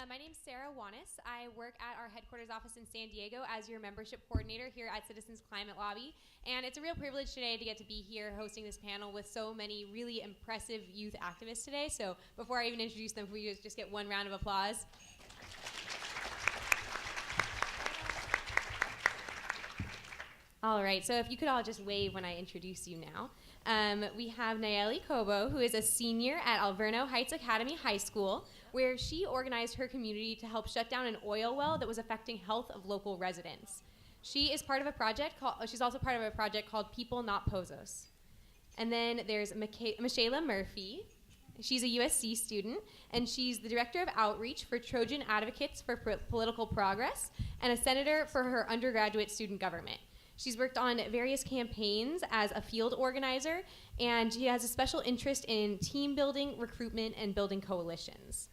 My name's Sarah Wanis. I work at our headquarters office in San Diego as your membership coordinator here at Citizens Climate Lobby. And it's a real privilege today to get to be here hosting this panel with so many really impressive youth activists today. So before I even introduce them, can we just get one round of applause? All right, so if you could all just wave when I introduce you now. We have Nalleli Cobo, who is a senior at Alverno Heights Academy High School, where she organized her community to help shut down an oil well that was affecting health of local residents. She is part of a project she's also part of a project called People Not Pozos. And then there's Michaela Murphy. She's a USC student, and she's the director of outreach for Trojan Advocates for Political Progress and a senator for her undergraduate student government. She's worked on various campaigns as a field organizer, and she has a special interest in team building, recruitment, and building coalitions.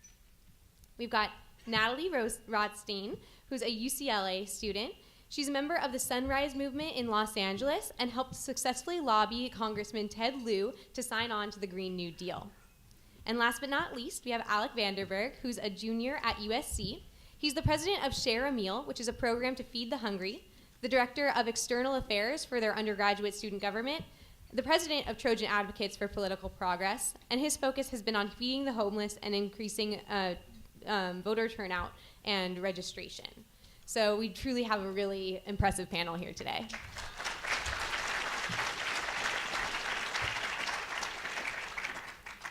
We've got Natalie Rothstein, who's a UCLA student. She's a member of the Sunrise Movement in Los Angeles and helped successfully lobby Congressman Ted Lieu to sign on to the Green New Deal. And last but not least, we have Alec Vanderburgh, who's a junior at USC. He's the president of Share a Meal, which is a program to feed the hungry, the director of external affairs for their undergraduate student government, the president of Trojan Advocates for Political Progress, and his focus has been on feeding the homeless and increasing voter turnout and registration. So we truly have a really impressive panel here today.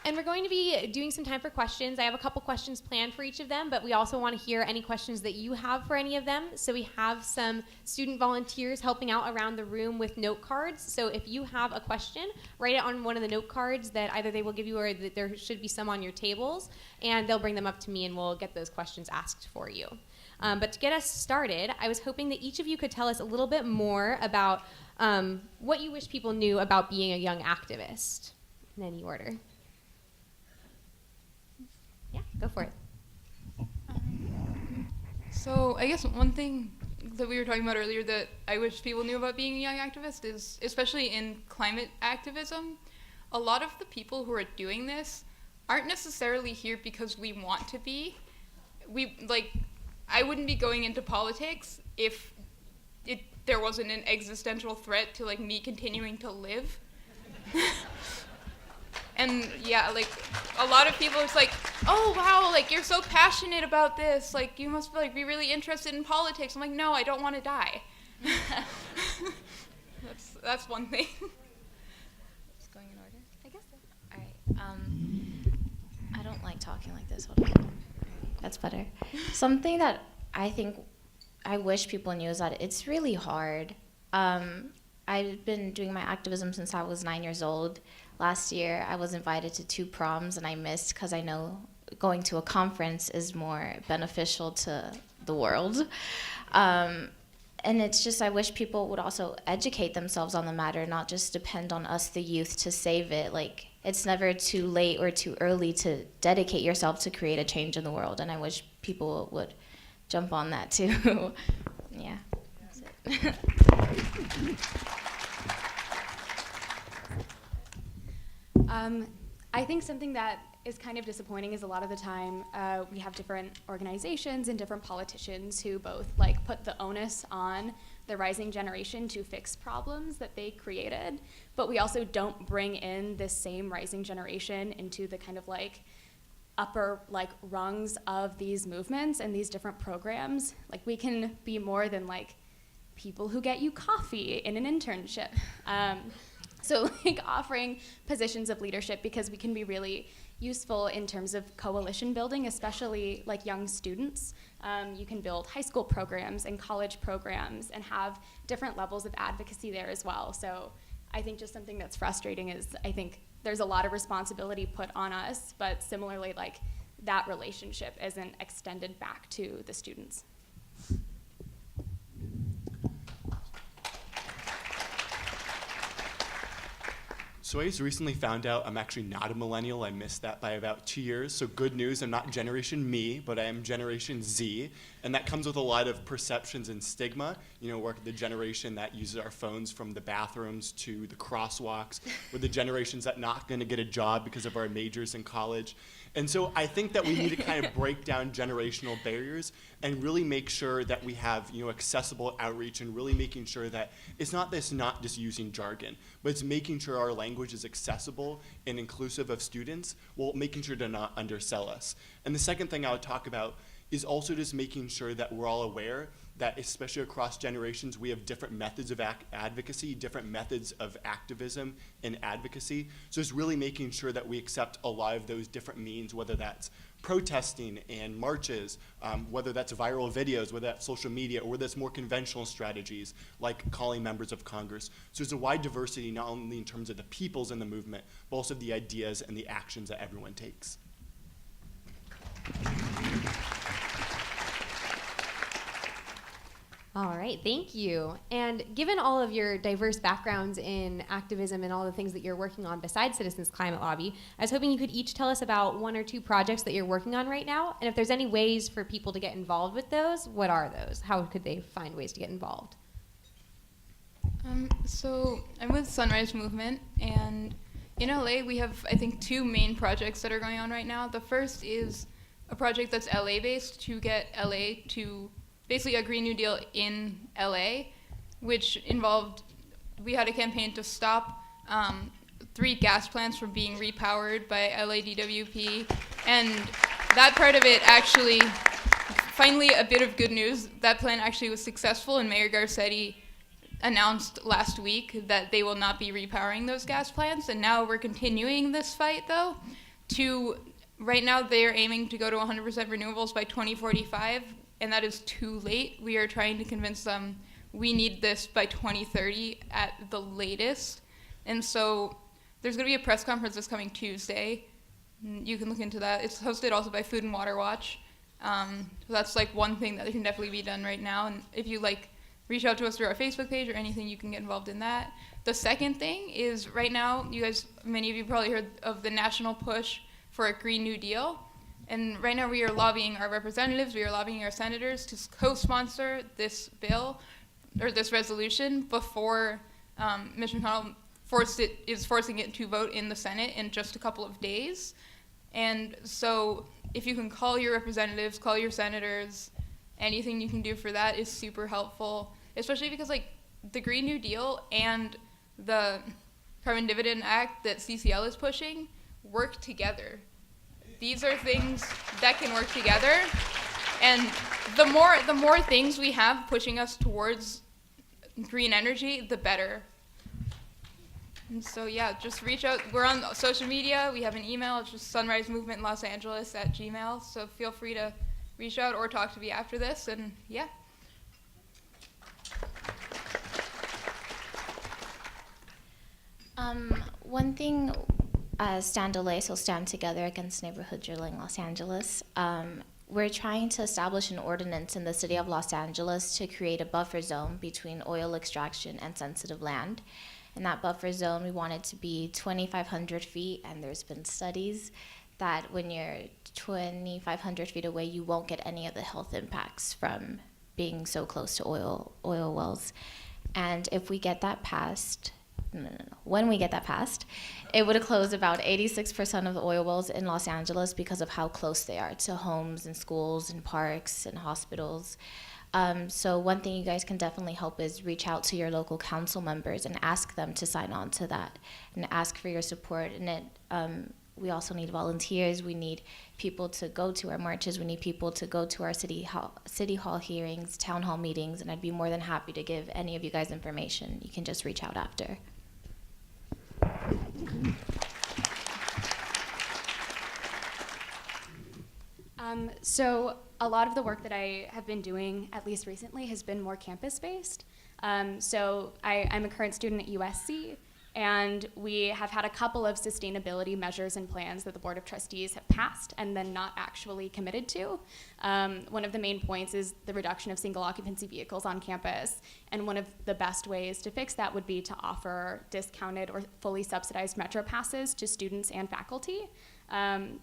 And we're going to be doing some time for questions. I have a couple questions planned for each of them, but we also want to hear any questions that you have for any of them. So we have some student volunteers helping out around the room with note cards. So if you have a question, write it on one of the note cards that either they will give you or that there should be some on your tables, and they'll bring them up to me and we'll get those questions asked for you. But to get us started, I was hoping that each of you could tell us a little bit more about what you wish people knew about being a young activist, in any order. Yeah, go for it. So I guess one thing that we were talking about earlier that I wish people knew about being a young activist is, especially in climate activism, a lot of the people who are doing this aren't necessarily here because we want to be. I wouldn't be going into politics if there wasn't an existential threat to me continuing to live. And yeah, a lot of people, it's oh wow, you're so passionate about this, you must be really interested in politics. I'm no, I don't want to die. That's one thing. Just going in order? I guess so. All right. I don't like talking like this. Hold on. That's better. Something that I think I wish people knew is that it's really hard. I've been doing my activism since I was 9 years old. Last year, I was invited to 2 proms, and I missed because I know going to a conference is more beneficial to the world. And it's just, I wish people would also educate themselves on the matter, not just depend on us, the youth, to save it. It's never too late or too early to dedicate yourself to create a change in the world, and I wish people would jump on that too. Yeah, that's it. I think something that is kind of disappointing is a lot of the time we have different organizations and different politicians who both put the onus on the rising generation to fix problems that they created, but we also don't bring in this same rising generation into the kind of upper rungs of these movements and these different programs. We can be more than people who get you coffee in an internship. So offering positions of leadership, because we can be really useful in terms of coalition building, especially young students. You can build high school programs and college programs and have different levels of advocacy there as well. So I think just something that's frustrating is I think there's a lot of responsibility put on us, but similarly that relationship isn't extended back to the students. So I just recently found out I'm actually not a millennial. I missed that by about 2 years. So good news, I'm not Generation Me, but I am Generation Z. And that comes with a lot of perceptions and stigma. You know, we're the generation that uses our phones from the bathrooms to the crosswalks. We're the generations that not going to get a job because of our majors in college. And so I think that we need to kind of break down generational barriers and really make sure that we have, you know, accessible outreach, and really making sure that it's not just using jargon, but it's making sure our language is accessible and inclusive of students, while making sure to not undersell us. And the second thing I would talk about is also just making sure that we're all aware that, especially across generations, we have different methods of advocacy, different methods of activism and advocacy. So it's really making sure that we accept a lot of those different means, whether that's protesting and marches, whether that's viral videos, whether that's social media, or whether that's more conventional strategies like calling members of Congress. So there's a wide diversity, not only in terms of the peoples in the movement, but also the ideas and the actions that everyone takes. All right, thank you. And given all of your diverse backgrounds in activism and all the things that you're working on besides Citizens Climate Lobby, I was hoping you could each tell us about 1 or 2 projects that you're working on right now, and if there's any ways for people to get involved with those, what are those? How could they find ways to get involved? So I'm with Sunrise Movement, and in LA we have, I think, 2 main projects that are going on right now. The first is a project that's LA-based to get LA to basically a Green New Deal in LA, which involved, we had a campaign to stop 3 gas plants from being repowered by LADWP, and that part of it actually, finally a bit of good news, that plan actually was successful, and Mayor Garcetti announced last week that they will not be repowering those gas plants, and now we're continuing this fight though to, right now they're aiming to go to 100% renewables by 2045, and that is too late. We are trying to convince them we need this by 2030 at the latest. And so there's going to be a press conference this coming Tuesday. You can look into that. It's hosted also by Food and Water Watch. So that's like one thing that can definitely be done right now. And if you reach out to us through our Facebook page or anything, you can get involved in that. The second thing is right now, you guys, many of you probably heard of the national push for a Green New Deal. And right now we are lobbying our representatives, we are lobbying our senators to co-sponsor this bill, or this resolution, before Mitch McConnell is forcing it to vote in the Senate in just a couple of days. And so if you can call your representatives, call your senators, anything you can do for that is super helpful, especially because the Green New Deal and the Carbon Dividend Act that CCL is pushing work together. These are things that can work together, and the more things we have pushing us towards green energy, the better. And so yeah, just reach out. We're on social media. We have an email. It's just sunrisemovementlosAngeles@gmail. So feel free to reach out or talk to me after this. And yeah. One thing, Stand Delay, so Stand Together Against Neighborhood Drilling Los Angeles, we're trying to establish an ordinance in the city of Los Angeles to create a buffer zone between oil extraction and sensitive land. In that buffer zone, we want it to be 2,500 feet, and there's been studies that when you're 2,500 feet away, you won't get any of the health impacts from being so close to oil wells. And if we get that passed, when we get that passed, it would close about 86% of the oil wells in Los Angeles because of how close they are to homes and schools and parks and hospitals. So one thing you guys can definitely help is reach out to your local council members and ask them to sign on to that and ask for your support. And we also need volunteers. We need people to go to our marches. We need people to go to our city hall hearings, town hall meetings, and I'd be more than happy to give any of you guys information. You can just reach out after. So a lot of the work that I have been doing, at least recently, has been more campus-based. So I'm a current student at USC, And we have had a couple of sustainability measures and plans that the Board of Trustees have passed and then not actually committed to. One of the main points is the reduction of single occupancy vehicles on campus. And one of the best ways to fix that would be to offer discounted or fully subsidized Metro passes to students and faculty.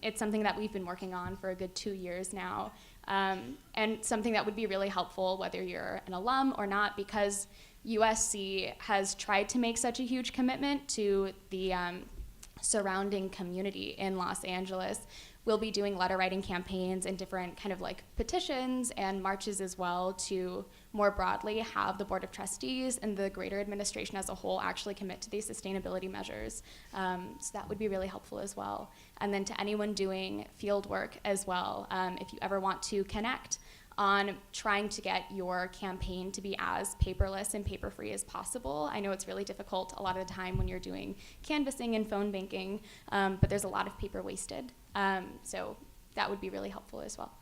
It's something that we've been working on for a good 2 years now. And something that would be really helpful whether you're an alum or not, because USC has tried to make such a huge commitment to the surrounding community in Los Angeles. We'll be doing letter writing campaigns and different kind of like petitions and marches as well to more broadly have the Board of Trustees and the greater administration as a whole actually commit to these sustainability measures. So that would be really helpful as well. And then to anyone doing field work as well, if you ever want to connect on trying to get your campaign to be as paperless and paper-free as possible. I know it's really difficult a lot of the time when you're doing canvassing and phone banking, but there's a lot of paper wasted. So that would be really helpful as well.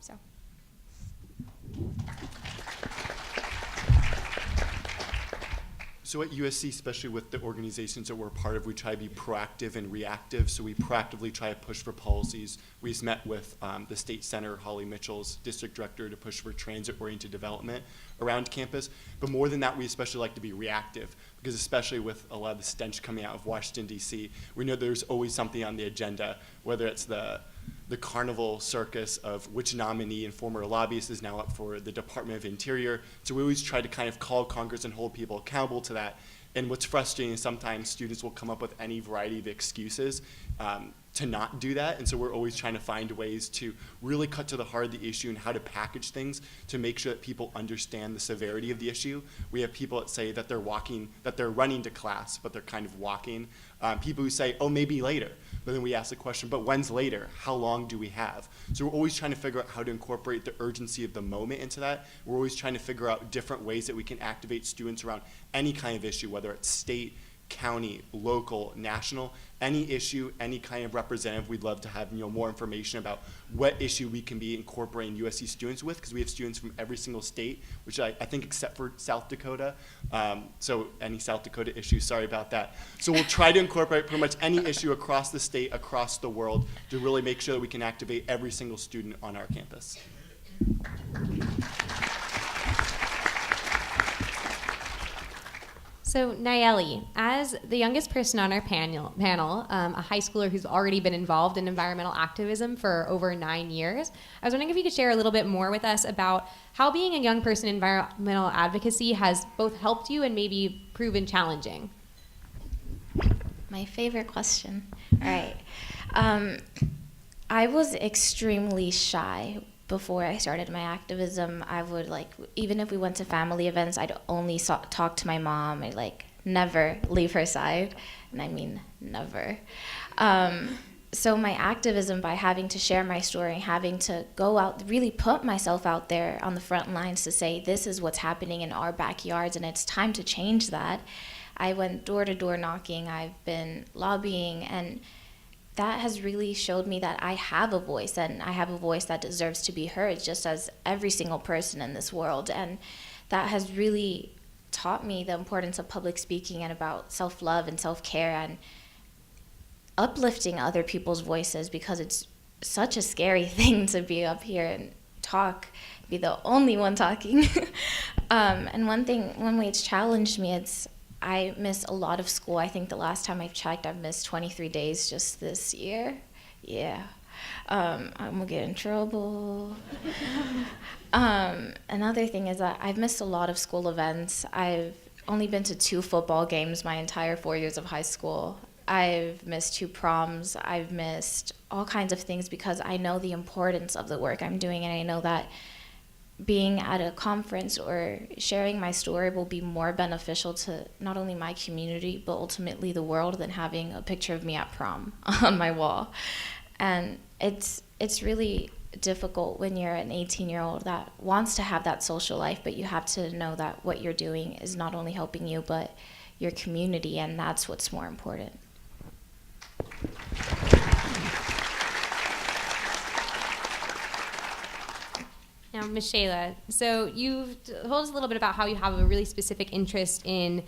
So at USC, especially with the organizations that we're part of, we try to be proactive and reactive. So we proactively try to push for policies. We've met with the State Senator, Holly Mitchell's district director, to push for transit-oriented development around campus. But more than that, we especially like to be reactive, because especially with a lot of the stench coming out of Washington, D.C., we know there's always something on the agenda, whether it's the carnival circus of which nominee and former lobbyist is now up for the Department of Interior. So we always try to kind of call Congress and hold people accountable to that. And what's frustrating is sometimes students will come up with any variety of excuses to not do that. And so we're always trying to find ways to really cut to the heart of the issue and how to package things to make sure that people understand the severity of the issue. We have people that say that they're running to class, but they're kind of walking. People who say, oh, maybe later. But then we ask the question, but when's later? How long do we have? So we're always trying to figure out how to incorporate the urgency of the moment into that. We're always trying to figure out different ways that we can activate students around any kind of issue, whether it's state, county, local, national, any issue, any kind of representative. We'd love to have more information about what issue we can be incorporating USC students with, because we have students from every single state, which I think except for South Dakota. So any South Dakota issue, sorry about that. So we'll try to incorporate pretty much any issue across the state, across the world, to really make sure that we can activate every single student on our campus. So Nalleli, as the youngest person on our panel, a high schooler who's already been involved in environmental activism for over 9 years, I was wondering if you could share a little bit more with us about how being a young person in environmental advocacy has both helped you and maybe proven challenging. My favorite question. All right. I was extremely shy before I started my activism. I would even if we went to family events, I'd only talk to my mom. I'd never leave her side, and I mean never. So my activism, by having to share my story, having to go out, really put myself out there on the front lines to say, this is what's happening in our backyards, and it's time to change that. I went door to door knocking, I've been lobbying, and that has really showed me that I have a voice, and I have a voice that deserves to be heard, just as every single person in this world. And that has really taught me the importance of public speaking and about self-love and self-care and uplifting other people's voices, because it's such a scary thing to be up here and talk, be the only one talking. And one way it's challenged me, I miss a lot of school. I think the last time I checked, I've missed 23 days just this year. Yeah. I'm gonna get in trouble. Another thing is that I've missed a lot of school events. I've only been to 2 football games my entire 4 years of high school. I've missed 2 proms. I've missed all kinds of things because I know the importance of the work I'm doing, and I know that being at a conference or sharing my story will be more beneficial to not only my community, but ultimately the world, than having a picture of me at prom on my wall. And it's really difficult when you're an 18-year-old that wants to have that social life, but you have to know that what you're doing is not only helping you, but your community, and that's what's more important. Now, Michaela, so you've told us a little bit about how you have a really specific interest in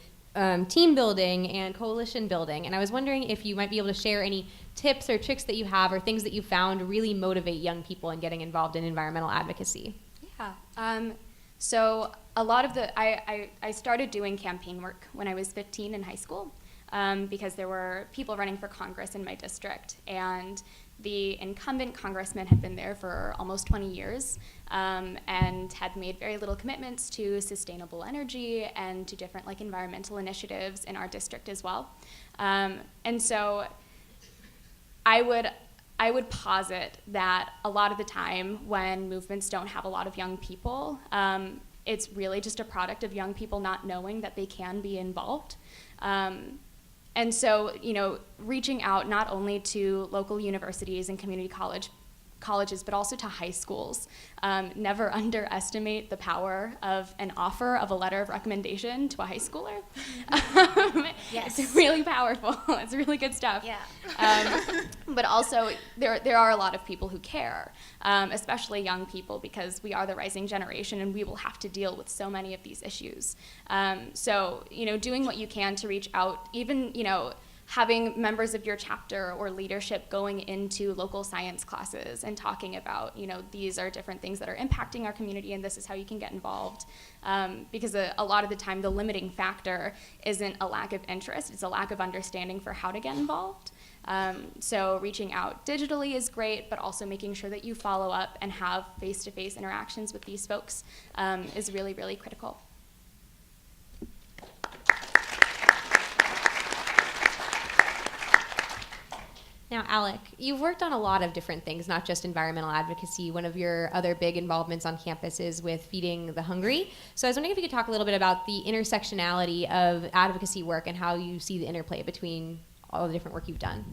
team building and coalition building. And I was wondering if you might be able to share any tips or tricks that you have or things that you found really motivate young people in getting involved in environmental advocacy. Yeah. So a lot of I started doing campaign work when I was 15 in high school because there were people running for Congress in my district, and the incumbent congressman had been there for almost 20 years and had made very little commitments to sustainable energy and to different like environmental initiatives in our district as well. And so I would posit that a lot of the time when movements don't have a lot of young people, it's really just a product of young people not knowing that they can be involved. And so, reaching out not only to local universities and community colleges, but also to high schools. Never underestimate the power of an offer of a letter of recommendation to a high schooler. Yes. It's really powerful. It's really good stuff. Yeah. But also, there are a lot of people who care, especially young people, because we are the rising generation and we will have to deal with so many of these issues. So, doing what you can to reach out, even, having members of your chapter or leadership going into local science classes and talking about, these are different things that are impacting our community and this is how you can get involved. Because a lot of the time the limiting factor isn't a lack of interest, it's a lack of understanding for how to get involved. So reaching out digitally is great, but also making sure that you follow up and have face-to-face interactions with these folks is really, really critical. Now, Alec, you've worked on a lot of different things, not just environmental advocacy. One of your other big involvements on campus is with feeding the hungry. So I was wondering if you could talk a little bit about the intersectionality of advocacy work and how you see the interplay between all the different work you've done.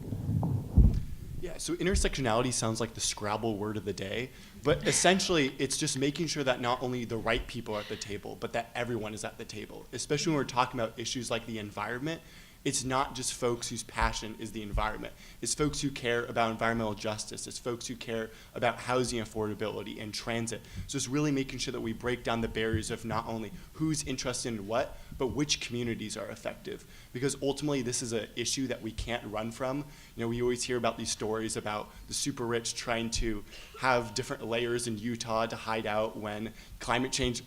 Yeah, so intersectionality sounds like the Scrabble word of the day, but essentially it's just making sure that not only the right people are at the table, but that everyone is at the table, especially when we're talking about issues like the environment. It's not just folks whose passion is the environment. It's folks who care about environmental justice. It's folks who care about housing affordability and transit. So it's really making sure that we break down the barriers of not only who's interested in what, but which communities are effective. Because ultimately, this is an issue that we can't run from. We always hear about these stories about the super rich trying to have different layers in Utah to hide out when climate change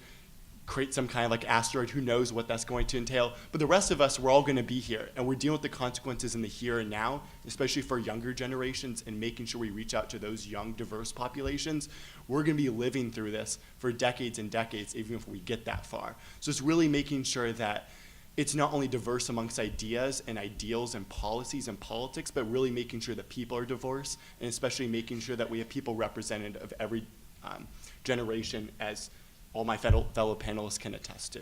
create some kind of like asteroid, who knows what that's going to entail. But the rest of us, we're all going to be here, and we're dealing with the consequences in the here and now, especially for younger generations, and making sure we reach out to those young, diverse populations. We're going to be living through this for decades and decades, even if we get that far. So it's really making sure that it's not only diverse amongst ideas and ideals and policies and politics, but really making sure that people are diverse, and especially making sure that we have people represented of every generation, as all my fellow panelists can attest to.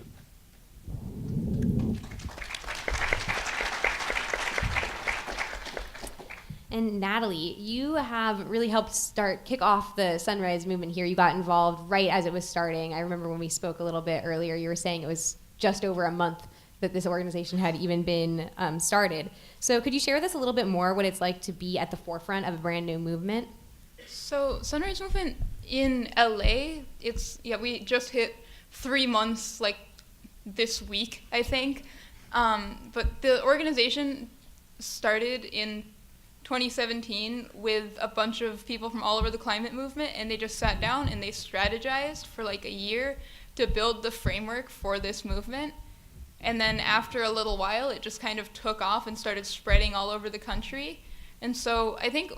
And Natalie, you have really helped kick off the Sunrise movement here. You got involved right as it was starting. I remember when we spoke a little bit earlier, you were saying it was just over a month that this organization had even been started. So could you share with us a little bit more what it's like to be at the forefront of a brand new movement? So Sunrise Movement in LA, we just hit 3 months like this week, I think. But the organization started in 2017 with a bunch of people from all over the climate movement, and they just sat down and they strategized for like a year to build the framework for this movement. And then after a little while, it just kind of took off and started spreading all over the country. And so I think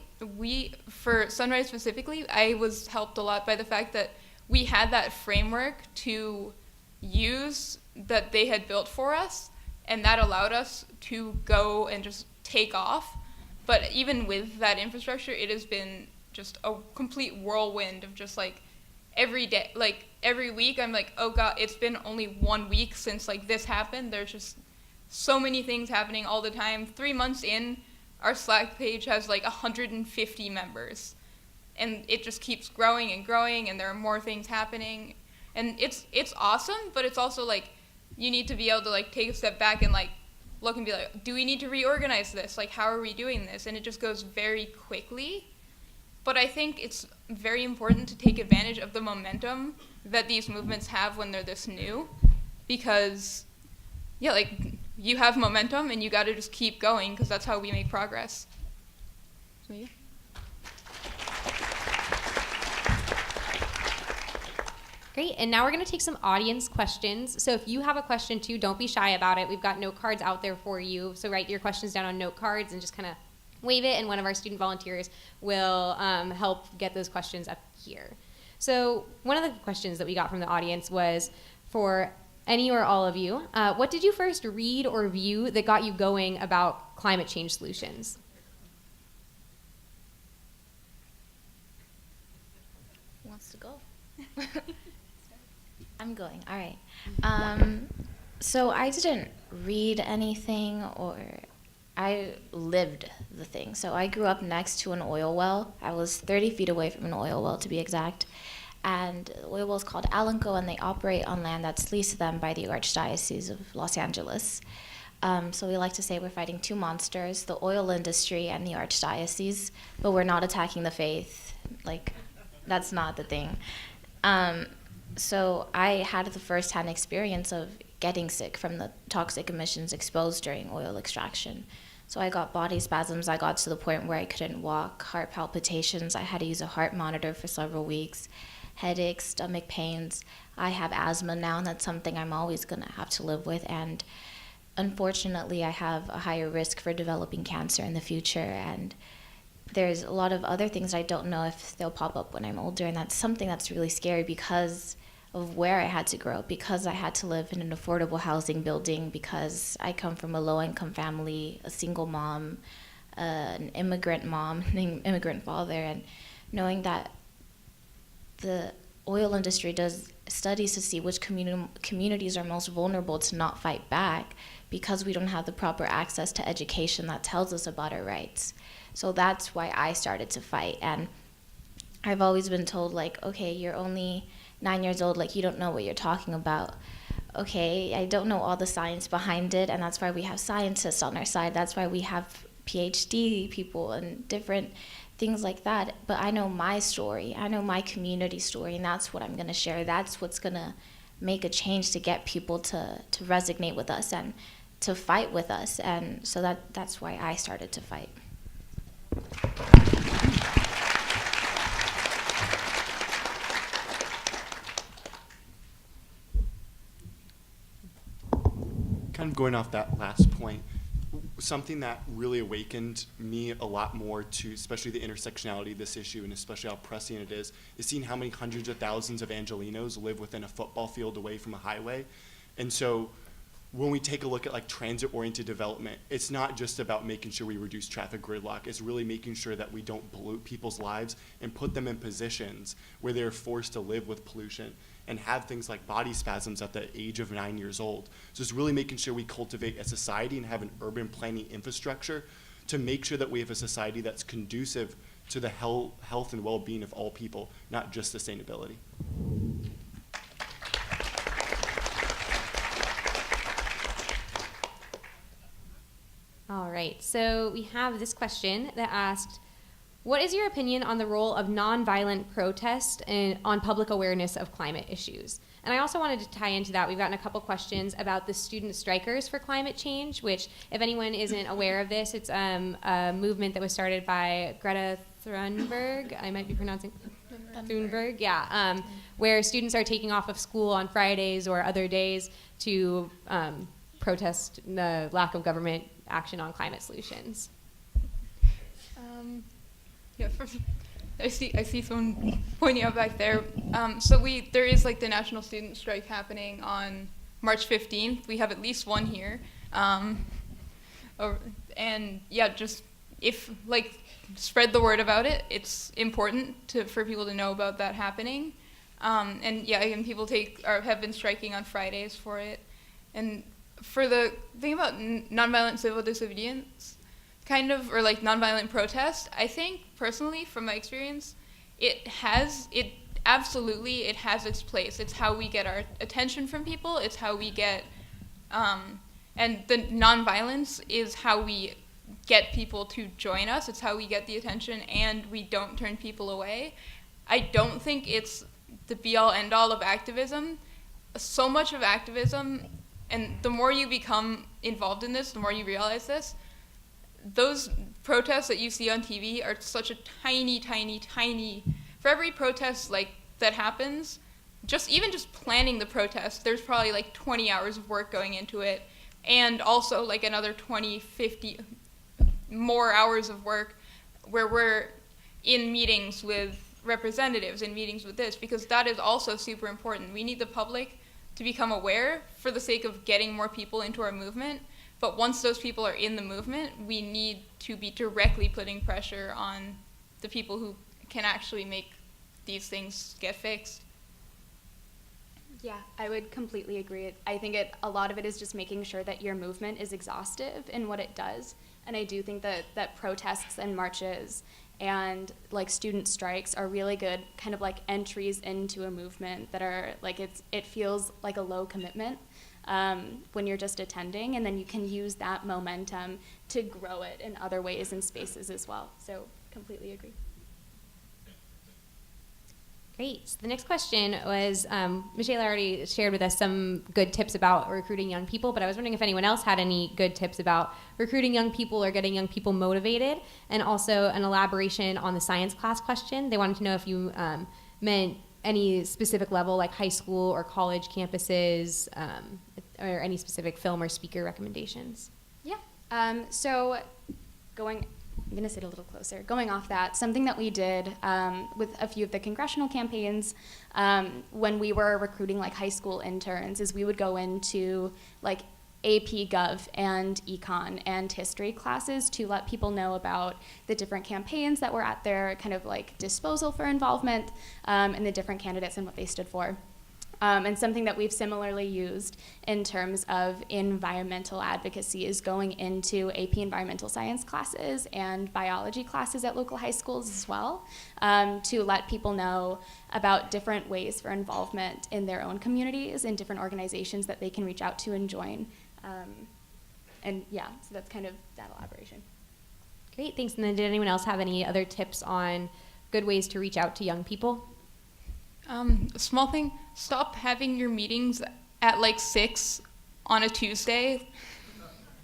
for Sunrise specifically, I was helped a lot by the fact that we had that framework to use that they had built for us, and that allowed us to go and just take off. But even with that infrastructure, it has been just a complete whirlwind of just like every day, like every week I'm like, oh God, it's been only 1 week since like this happened. There's just so many things happening all the time. 3 months in, our Slack page has like 150 members, and it just keeps growing and growing, and there are more things happening, and it's awesome. But it's also like you need to be able to like take a step back and like look and be like, do we need to reorganize this? Like, how are we doing this? And it just goes very quickly. But I think it's very important to take advantage of the momentum that these movements have when they're this new, because you have momentum and you got to just keep going because that's how we make progress. So yeah. Great, and now we're going to take some audience questions. So if you have a question too, don't be shy about it. We've got note cards out there for you. So write your questions down on note cards and just kind of wave it, and one of our student volunteers will help get those questions up here. So one of the questions that we got from the audience was, for any or all of you, what did you first read or view that got you going about climate change solutions? Who wants to go? I'm going. All right. So I didn't read anything, or I lived the thing. So I grew up next to an oil well. I was 30 feet away from an oil well, to be exact. And the oil well is called Alanco, and they operate on land that's leased to them by the Archdiocese of Los Angeles. So we like to say we're fighting two monsters, the oil industry and the Archdiocese, but we're not attacking the faith. Like, that's not the thing. So I had the first-hand experience of getting sick from the toxic emissions exposed during oil extraction. So I got body spasms. I got to the point where I couldn't walk, heart palpitations. I had to use a heart monitor for several weeks, headaches, stomach pains. I have asthma now, and that's something I'm always going to have to live with. And unfortunately, I have a higher risk for developing cancer in the future. And there's a lot of other things I don't know if they'll pop up when I'm older, and that's something that's really scary because of where I had to grow up, because I had to live in an affordable housing building, because I come from a low-income family, a single mom, an immigrant mom, an immigrant father, and knowing that the oil industry does studies to see which communities are most vulnerable to not fight back because we don't have the proper access to education that tells us about our rights. So that's why I started to fight. And I've always been told, like, okay, you're only 9 years old, like, you don't know what you're talking about. Okay, I don't know all the science behind it, and that's why we have scientists on our side. That's why we have PhD people and different things like that. But I know my story. I know my community story, and that's what I'm going to share. That's what's going to make a change to get people to resonate with us and to fight with us. And so that's why I started to fight. Kind of going off that last point, something that really awakened me a lot more to especially the intersectionality of this issue, and especially how pressing it is seeing how many hundreds of thousands of Angelenos live within a football field away from a highway. And so when we take a look at like transit-oriented development, it's not just about making sure we reduce traffic gridlock. It's really making sure that we don't pollute people's lives and put them in positions where they're forced to live with pollution and have things like body spasms at the age of 9 years old. So it's really making sure we cultivate a society and have an urban planning infrastructure to make sure that we have a society that's conducive to the health and well-being of all people, not just sustainability. All right, so we have this question that asked, what is your opinion on the role of nonviolent protest on public awareness of climate issues? And I also wanted to tie into that. We've gotten a couple questions about the student strikers for climate change, which, if anyone isn't aware of this, it's a movement that was started by Greta Thunberg. I might be pronouncing Thunberg, yeah, where students are taking off of school on Fridays or other days to protest the lack of government action on climate solutions. Yeah, I see someone pointing out back there. So there is like the National Student Strike happening on March 15th. We have at least one here. And yeah, just spread the word about it. It's important for people to know about that happening. And yeah, again, people have been striking on Fridays for it. And for the thing about nonviolent civil disobedience, or like nonviolent protest, I think personally, from my experience, it has its place. It's how we get our attention from people. It's how we get, and the nonviolence is how we get people to join us. It's how we get the attention, and we don't turn people away. I don't think it's the be-all, end-all of activism. So much of activism And the more you become involved in this, the more you realize this. Those protests that you see on TV are such a tiny, for every protest like that happens, just planning the protest, there's probably like 20 hours of work going into it, and also like another 20, 50 more hours of work where we're in meetings with representatives, in meetings with this, because that is also super important. We need the public to become aware for the sake of getting more people into our movement. But once those people are in the movement, we need to be directly putting pressure on the people who can actually make these things get fixed. Yeah, I would completely agree. I think a lot of it is just making sure that your movement is exhaustive in what it does. And I do think that protests and marches and like student strikes are really good kind of like entries into a movement that are like, it feels like a low commitment when you're just attending, and then you can use that momentum to grow it in other ways and spaces as well. So completely agree. Great. So the next question was, Michaela already shared with us some good tips about recruiting young people, but I was wondering if anyone else had any good tips about recruiting young people or getting young people motivated, and also an elaboration on the science class question. They wanted to know if you meant any specific level, like high school or college campuses, or any specific film or speaker recommendations. Yeah. So I'm going to sit a little closer. Going off that, something that we did with a few of the congressional campaigns when we were recruiting like high school interns is we would go into like AP Gov and Econ and history classes to let people know about the different campaigns that were at their kind of like disposal for involvement and the different candidates and what they stood for. And something that we've similarly used in terms of environmental advocacy is going into AP environmental science classes and biology classes at local high schools as well, to let people know about different ways for involvement in their own communities and different organizations that they can reach out to and join. And yeah, so that's kind of that elaboration. Great, thanks. And then did anyone else have any other tips on good ways to reach out to young people? A small thing, stop having your meetings at like 6 on a Tuesday.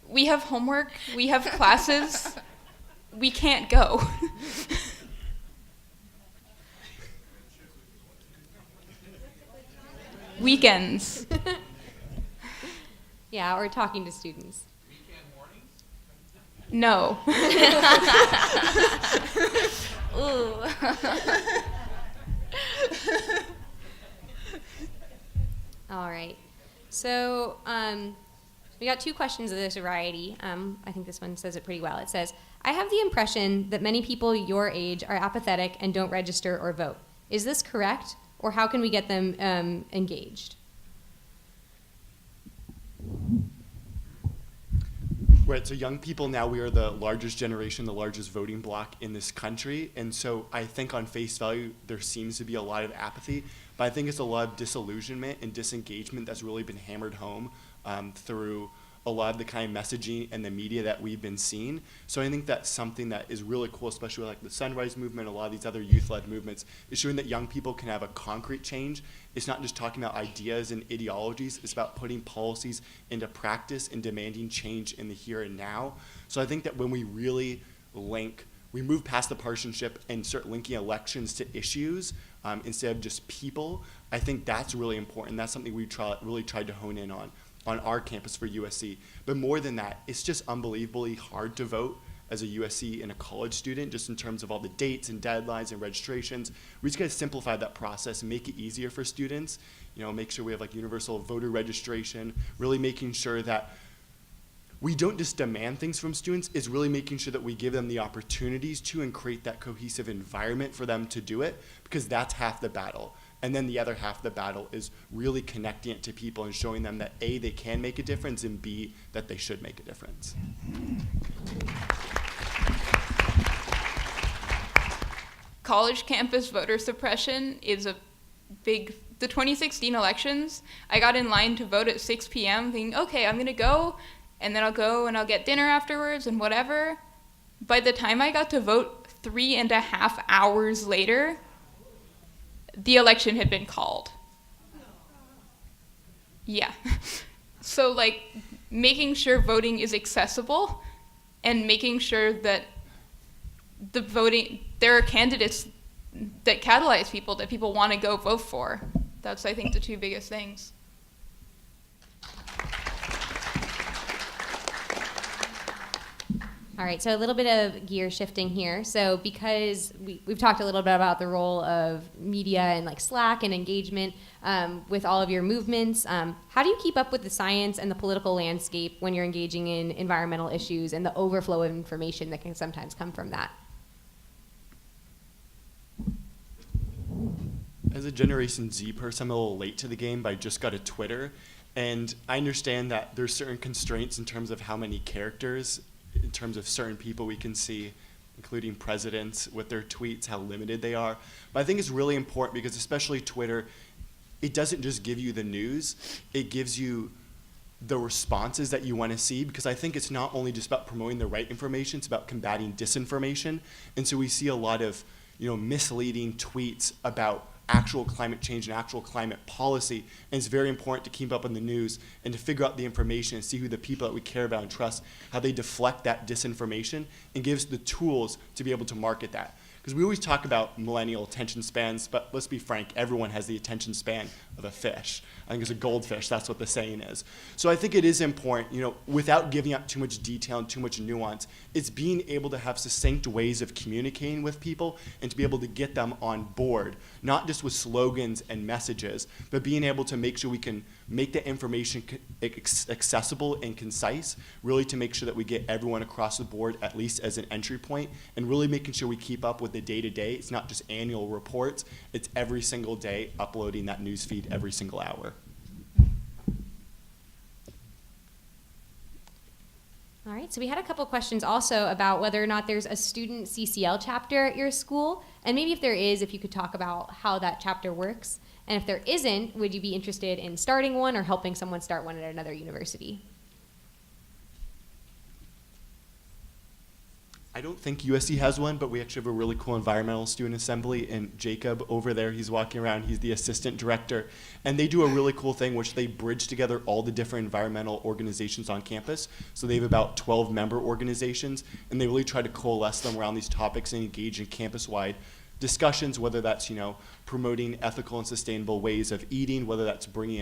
We have homework, we have classes, we can't go. Weekends. Yeah, or talking to students. No. Ooh. All right. So we got 2 questions of this variety. I think this one says it pretty well. It says, I have the impression that many people your age are apathetic and don't register or vote. Is this correct? Or how can we get them engaged? Right, so young people now, we are the largest generation, the largest voting bloc in this country. And so I think on face value, there seems to be a lot of apathy, but I think it's a lot of disillusionment and disengagement that's really been hammered home through a lot of the kind of messaging and the media that we've been seeing. So I think that's something that is really cool, especially with like the Sunrise Movement, a lot of these other youth-led movements, is showing that young people can have a concrete change. It's not just talking about ideas and ideologies, it's about putting policies into practice and demanding change in the here and now. So I think that when we really we move past the partisanship and start linking elections to issues instead of just people, I think that's really important. That's something we really tried to hone in on our campus for USC. But more than that, it's just unbelievably hard to vote as a USC and a college student, just in terms of all the dates and deadlines and registrations. We just gotta simplify that process and make it easier for students. Make sure we have like universal voter registration, really making sure that we don't just demand things from students, it's really making sure that we give them the opportunities to and create that cohesive environment for them to do it, because that's half the battle. And then the other half of the battle is really connecting it to people and showing them that A, they can make a difference, and B, that they should make a difference. College campus voter suppression is a big, the 2016 elections, I got in line to vote at 6 p.m. thinking, okay, I'm gonna go, and then I'll go and I'll get dinner afterwards and whatever. By the time I got to vote 3.5 hours later, the election had been called. Yeah. So, like, making sure voting is accessible and making sure that there are candidates that catalyze people, that people want to go vote for. That's, I think, the two biggest things. All right, so a little bit of gear shifting here. So because we've talked a little bit about the role of media and like Slack and engagement with all of your movements, how do you keep up with the science and the political landscape when you're engaging in environmental issues and the overflow of information that can sometimes come from that? As a Generation Z person, I'm a little late to the game, but I just got a Twitter. And I understand that there's certain constraints in terms of how many characters, in terms of certain people we can see, including presidents with their tweets, how limited they are. But I think it's really important because especially Twitter, it doesn't just give you the news, it gives you the responses that you want to see, because I think it's not only just about promoting the right information, it's about combating disinformation. And so we see a lot of misleading tweets about actual climate change and actual climate policy, and it's very important to keep up on the news and to figure out the information and see who the people that we care about and trust, how they deflect that disinformation and give us the tools to be able to market that. Because we always talk about millennial attention spans, but let's be frank, everyone has the attention span of a fish. I think it's a goldfish, that's what the saying is. So I think it is important, without giving out too much detail and too much nuance, it's being able to have succinct ways of communicating with people and to be able to get them on board, not just with slogans and messages, but being able to make sure we can make the information accessible and concise, really to make sure that we get everyone across the board at least as an entry point, and really making sure we keep up with the day-to-day. It's not just annual reports, it's every single day uploading that news feed every single hour. All right, so we had a couple questions also about whether or not there's a student CCL chapter at your school, and maybe if there is, if you could talk about how that chapter works. And if there isn't, would you be interested in starting one or helping someone start one at another university? I don't think USC has one, but we actually have a really cool environmental student assembly, and Jacob over there, he's walking around, he's the assistant director, and they do a really cool thing which they bridge together all the different environmental organizations on campus. So they have about 12 member organizations, and they really try to coalesce them around these topics and engage in campus-wide discussions, whether that's promoting ethical and sustainable ways of eating, whether that's bringing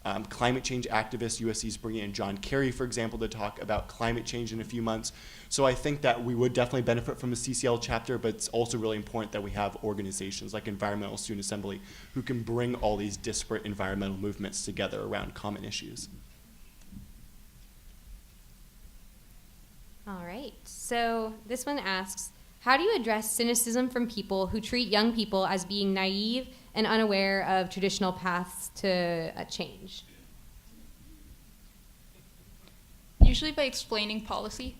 in climate change activists. USC's bringing in John Kerry, for example, to talk about climate change in a few months. So I think that we would definitely benefit from a CCL chapter, but it's also really important that we have organizations like Environmental Student Assembly who can bring all these disparate environmental movements together around common issues. All right, so this one asks, how do you address cynicism from people who treat young people as being naive and unaware of traditional paths to change? Usually by explaining policy.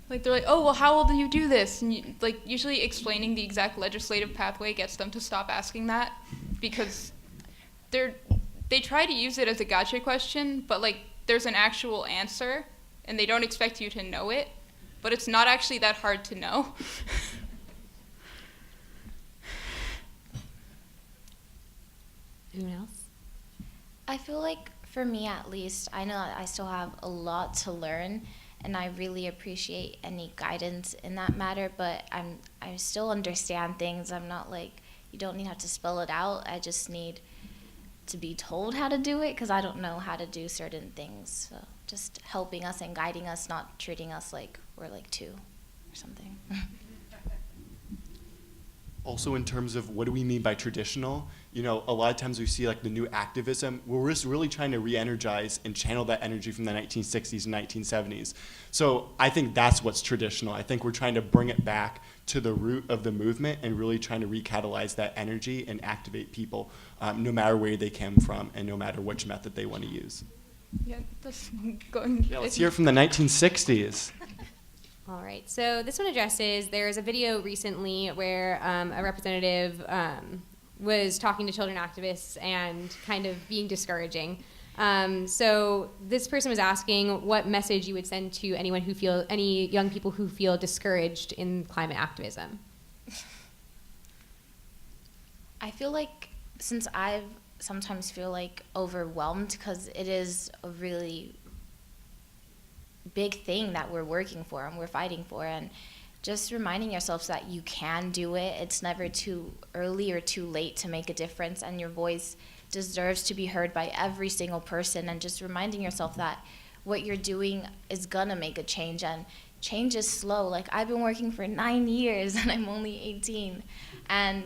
Like, they're like, oh, well, how will you do this? And usually explaining the exact legislative pathway gets them to stop asking that, because they try to use it as a gotcha question, but there's an actual answer, and they don't expect you to know it. But it's not actually that hard to know. Anyone else? I feel like, for me at least, I know that I still have a lot to learn, and I really appreciate any guidance in that matter, but I still understand things. I'm not you don't need to have to spell it out. I just need to be told how to do it, because I don't know how to do certain things. So just helping us and guiding us, not treating us like we're two or something. Also, in terms of what do we mean by traditional, a lot of times we see the new activism, we're just really trying to re-energize and channel that energy from the 1960s and 1970s. So I think that's what's traditional. I think we're trying to bring it back to the root of the movement and really trying to recatalyze that energy and activate people no matter where they came from and no matter which method they want to use. Yeah, that's going. Yeah, let's hear from the 1960s. All right, so this one addresses, there's a video recently where a representative was talking to children activists and kind of being discouraging. So this person was asking what message you would send to any young people who feel discouraged in climate activism. I feel like since I've sometimes feel like overwhelmed because it is a really big thing that we're working for and we're fighting for, and just reminding yourselves that you can do it. It's never too early or too late to make a difference, and your voice deserves to be heard by every single person, and just reminding yourself that what you're doing is gonna make a change, and change is slow. Like, I've been working for 9 years and I'm only 18, and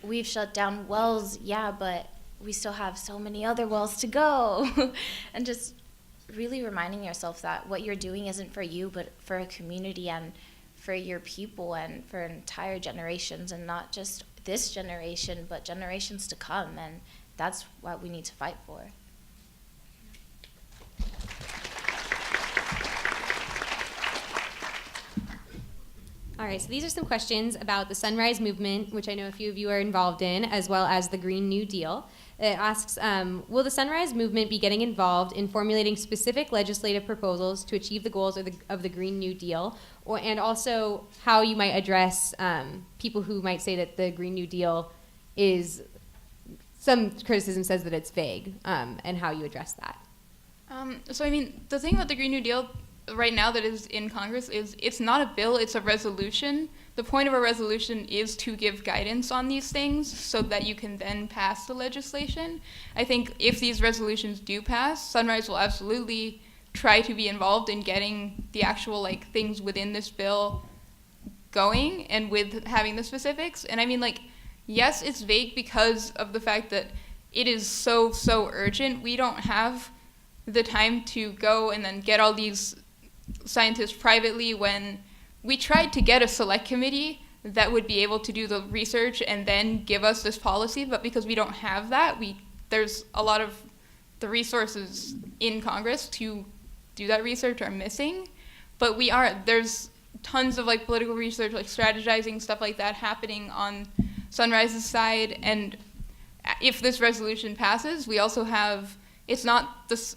we've shut down wells, yeah, but we still have so many other wells to go. And just really reminding yourself that what you're doing isn't for you, but for a community and for your people and for entire generations, and not just this generation, but generations to come. And that's what we need to fight for. All right, so these are some questions about the Sunrise Movement, which I know a few of you are involved in, as well as the Green New Deal. It asks, will the Sunrise Movement be getting involved in formulating specific legislative proposals to achieve the goals of the Green New Deal? And also how you might address people who might say that the Green New Deal is, some criticism says that it's vague, and how you address that. So, I mean, the thing about the Green New Deal right now that is in Congress is it's not a bill, it's a resolution. The point of a resolution is to give guidance on these things so that you can then pass the legislation. I think if these resolutions do pass, Sunrise will absolutely try to be involved in getting the actual things within this bill going and with having the specifics. And I mean, yes, it's vague because of the fact that it is so urgent. We don't have the time to go and then get all these scientists privately. When we tried to get a select committee that would be able to do the research and then give us this policy, but because we don't have that, there's a lot of the resources in Congress to do that research are missing. But there's tons of political research, strategizing, stuff like that happening on Sunrise's side. And if this resolution passes, we also have, it's not the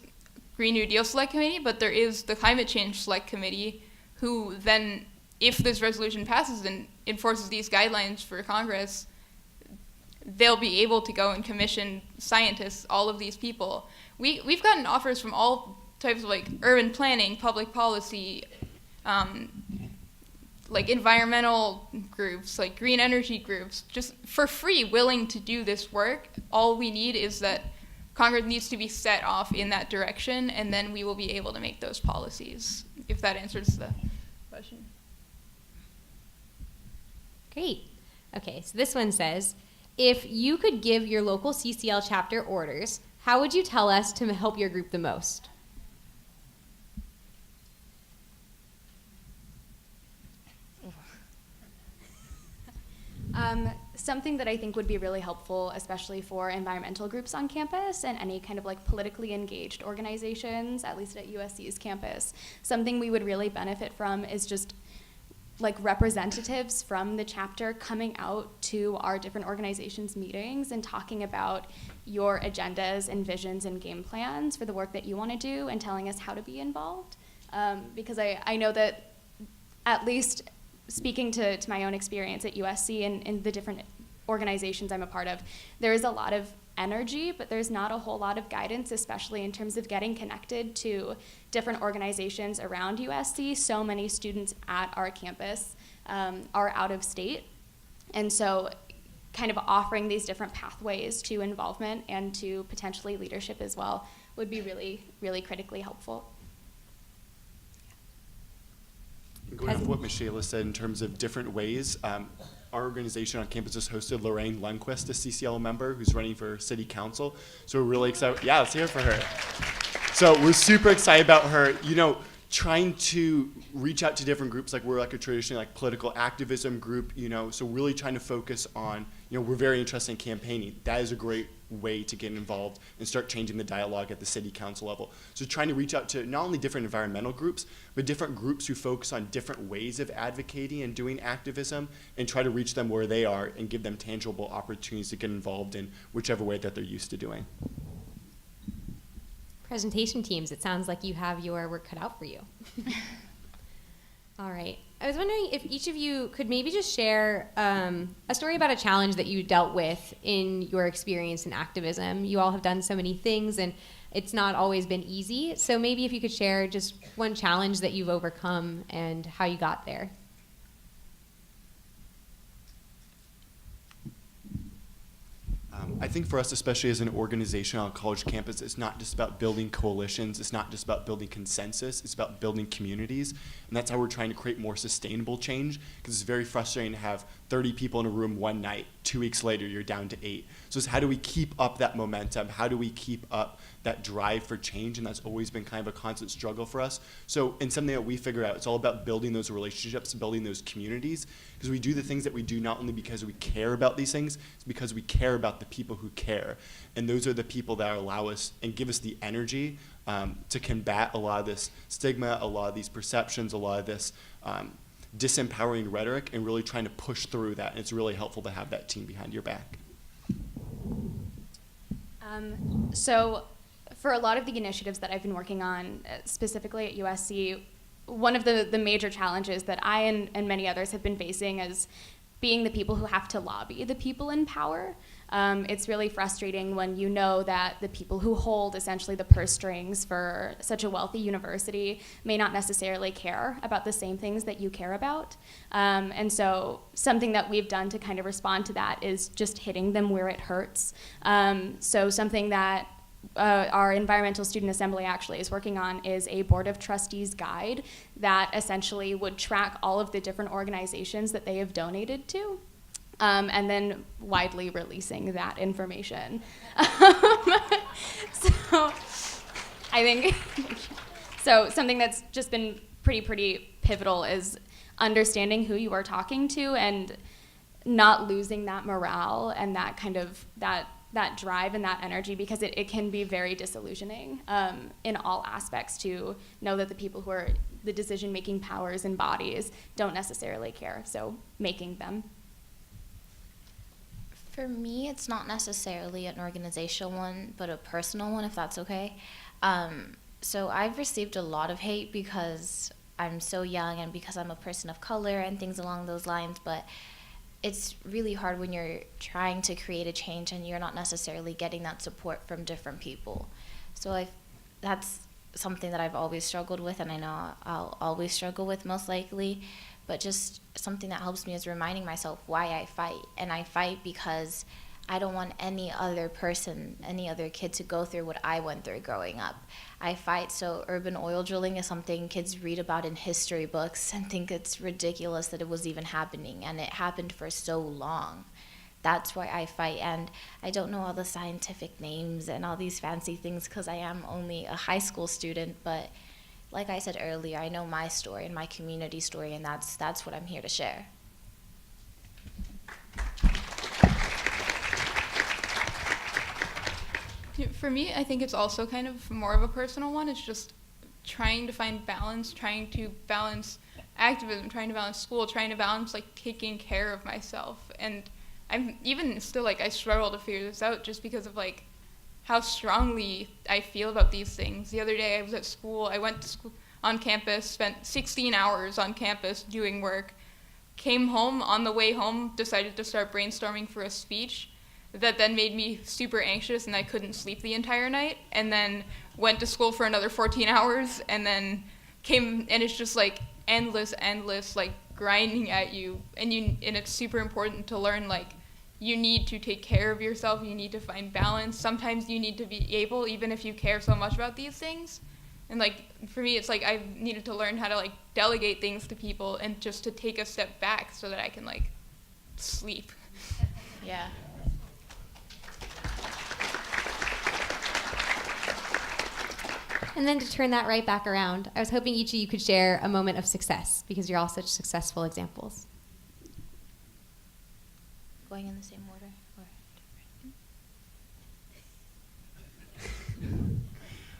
Green New Deal Select Committee, but there is the Climate Change Select Committee, who then, if this resolution passes and enforces these guidelines for Congress, they'll be able to go and commission scientists, all of these people. We've gotten offers from all types of urban planning, public policy, environmental groups, green energy groups, just for free, willing to do this work. All we need is that Congress needs to be set off in that direction, and then we will be able to make those policies, if that answers the question. Great. Okay, so this one says, if you could give your local CCL chapter orders, how would you tell us to help your group the most? Something that I think would be really helpful, especially for environmental groups on campus and any kind of politically engaged organizations, at least at USC's campus, something we would really benefit from is just representatives from the chapter coming out to our different organizations' meetings and talking about your agendas and visions and game plans for the work that you want to do, and telling us how to be involved. Because I know that, at least speaking to my own experience at USC and the different organizations I'm a part of, there is a lot of energy, but there's not a whole lot of guidance, especially in terms of getting connected to different organizations around USC. So many students at our campus are out of state, and so kind of offering these different pathways to involvement and to potentially leadership as well would be really, really critically helpful. Going off what Michaela said in terms of different ways, our organization on campus has hosted Lorraine Lundquist, a CCL member who's running for city council. So we're really excited. Yeah, let's hear it for her. So we're super excited about her, trying to reach out to different groups. We're a traditionally political activism group, so really trying to focus on, we're very interested in campaigning. That is a great way to get involved and start changing the dialogue at the city council level. So trying to reach out to not only different environmental groups, but different groups who focus on different ways of advocating and doing activism, and try to reach them where they are and give them tangible opportunities to get involved in whichever way that they're used to doing. Presentation teams, it sounds like you have your work cut out for you. All right. I was wondering if each of you could maybe just share a story about a challenge that you dealt with in your experience in activism. You all have done so many things, and it's not always been easy. So maybe if you could share just one challenge that you've overcome and how you got there. I think for us, especially as an organization on a college campus, it's not just about building coalitions. It's not just about building consensus. It's about building communities. And that's how we're trying to create more sustainable change, because it's very frustrating to have 30 people in a room one night. 2 weeks later, you're down to 8. So it's how do we keep up that momentum? How do we keep up that drive for change? And that's always been kind of a constant struggle for us. So in something that we figure out, it's all about building those relationships, building those communities, because we do the things that we do not only because we care about these things, it's because we care about the people who care. And those are the people that allow us and give us the energy to combat a lot of this stigma, a lot of these perceptions, a lot of this disempowering rhetoric, and really trying to push through that. And it's really helpful to have that team behind your back. So for a lot of the initiatives that I've been working on, specifically at USC, one of the major challenges that I and many others have been facing is being the people who have to lobby the people in power. It's really frustrating when you know that the people who hold essentially the purse strings for such a wealthy university may not necessarily care about the same things that you care about. And so something that we've done to kind of respond to that is just hitting them where it hurts. So something that our Environmental Student Assembly actually is working on is a Board of Trustees guide that essentially would track all of the different organizations that they have donated to. And then widely releasing that information. So I think, so something that's just been pretty pivotal is understanding who you are talking to and not losing that morale and that kind of, that drive and that energy, because it can be very disillusioning in all aspects to know that the people who are the decision-making powers and bodies don't necessarily care, so making them. For me, it's not necessarily an organizational one, but a personal one, if that's okay. So I've received a lot of hate because I'm so young and because I'm a person of color and things along those lines, but it's really hard when you're trying to create a change and you're not necessarily getting that support from different people. So that's something that I've always struggled with, and I know I'll always struggle with most likely. But just something that helps me is reminding myself why I fight. And I fight because I don't want any other person, any other kid to go through what I went through growing up. I fight so urban oil drilling is something kids read about in history books and think it's ridiculous that it was even happening. And it happened for so long. That's why I fight. And I don't know all the scientific names and all these fancy things because I am only a high school student, but like I said earlier, I know my story and my community story, and that's what I'm here to share. For me, I think it's also kind of more of a personal one. It's just trying to find balance, trying to balance activism, trying to balance school, trying to balance like taking care of myself. And I'm even still I struggle to figure this out just because of how strongly I feel about these things. The other day I was at school, I went to school on campus, spent 16 hours on campus doing work, came home, on the way home, decided to start brainstorming for a speech that then made me super anxious and I couldn't sleep the entire night, and then went to school for another 14 hours, and then came, and it's just endless, grinding at you, and it's super important to learn you need to take care of yourself, you need to find balance. Sometimes you need to be able, even if you care so much about these things. And for me, it's I've needed to learn how to delegate things to people and just to take a step back so that I can sleep. Yeah. And then to turn that right back around, I was hoping each of you could share a moment of success, because you're all such successful examples. Going in the same order?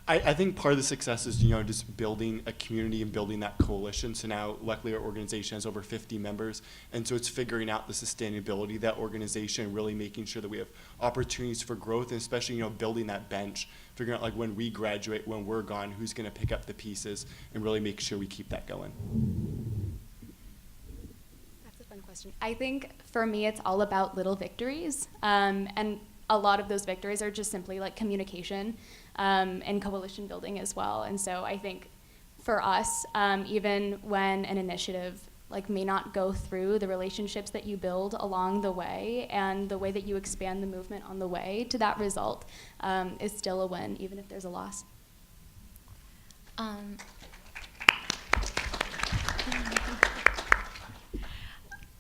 I think part of the success is, just building a community and building that coalition. So now, luckily, our organization has over 50 members. And so it's figuring out the sustainability of that organization, really making sure that we have opportunities for growth, and especially, building that bench, figuring out when we graduate, when we're gone, who's going to pick up the pieces, and really make sure we keep that going. question. I think for me, it's all about little victories. And a lot of those victories are just simply like communication and coalition building as well. And so I think for us, even when an initiative like may not go through, the relationships that you build along the way and the way that you expand the movement on the way to that result is still a win, even if there's a loss.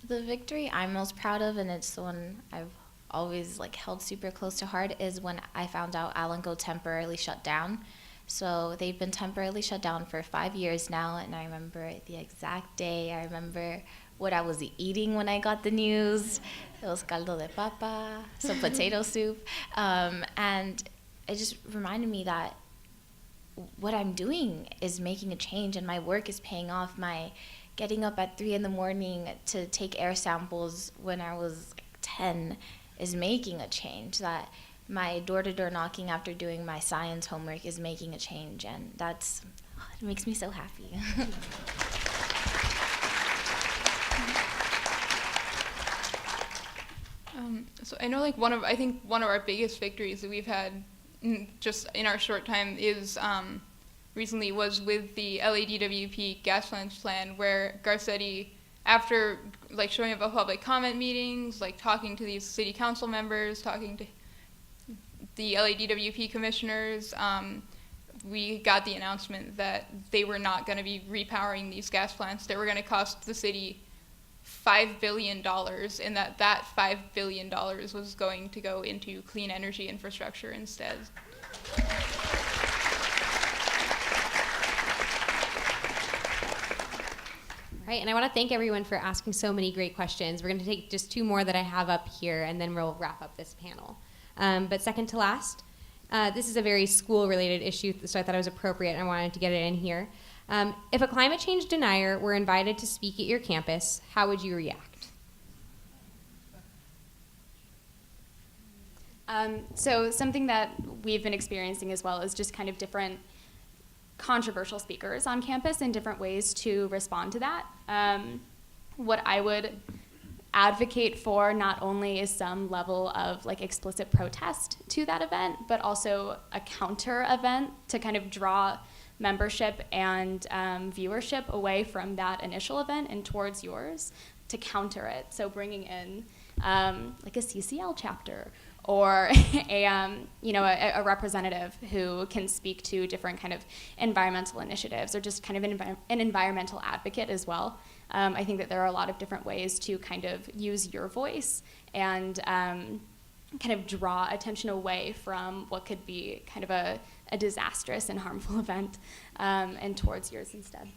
The victory I'm most proud of, and it's the one I've always like held super close to heart, is when I found out Alanco temporarily shut down. So they've been temporarily shut down for 5 years now, and I remember the exact day. I remember what I was eating when I got the news. It was caldo de papa, some potato soup, and it just reminded me that what I'm doing is making a change, and my work is paying off. My getting up at 3 a.m. to take air samples when I was 10 is making a change. That my door-to-door knocking after doing my science homework is making a change, and it makes me so happy. So I know like one of our biggest victories that we've had just in our short time is recently was with the LADWP gas plants plan, where Garcetti, after like showing up at public comment meetings, like talking to these city council members, talking to the LADWP commissioners, we got the announcement that they were not going to be repowering these gas plants. They were going to cost the city $5 billion, and that $5 billion was going to go into clean energy infrastructure instead. Right, and I want to thank everyone for asking so many great questions. We're going to take just 2 more that I have up here, and then we'll wrap up this panel. But second to last, this is a very school-related issue, so I thought it was appropriate, and I wanted to get it in here. If a climate change denier were invited to speak at your campus, how would you react? So something that we've been experiencing as well is just kind of different controversial speakers on campus and different ways to respond to that. What I would advocate for not only is some level of like explicit protest to that event, but also a counter event to kind of draw membership and viewership away from that initial event and towards yours to counter it. So bringing in like a CCL chapter or a representative who can speak to different kind of environmental initiatives, or just kind of an environmental advocate as well. I think that there are a lot of different ways to kind of use your voice and kind of draw attention away from what could be kind of a disastrous and harmful event and towards yours instead.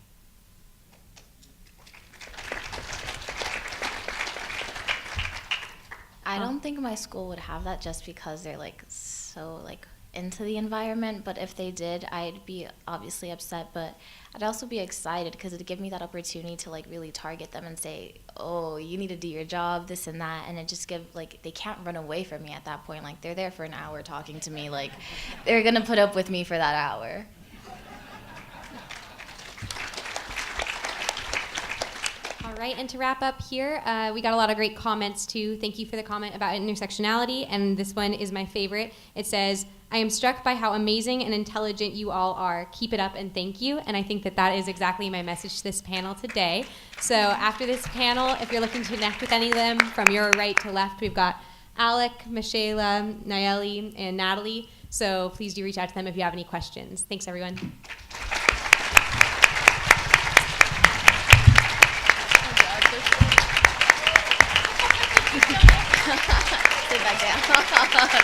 I don't think my school would have that just because they're like so like into the environment, but if they did, I'd be obviously upset, but I'd also be excited because it'd give me that opportunity to like really target them and say, oh, you need to do your job, this and that, and it just give like, they can't run away from me at that point. Like they're there for an hour talking to me, like they're gonna put up with me for that hour. All right, and to wrap up here, we got a lot of great comments too. Thank you for the comment about intersectionality, and this one is my favorite. It says, I am struck by how amazing and intelligent you all are. Keep it up and thank you. And I think that that is exactly my message to this panel today. So after this panel, if you're looking to connect with any of them, from your right to left, we've got Alec, Michaela, Nalleli, and Natalie. So please do reach out to them if you have any questions. Thanks, everyone. Sit back down.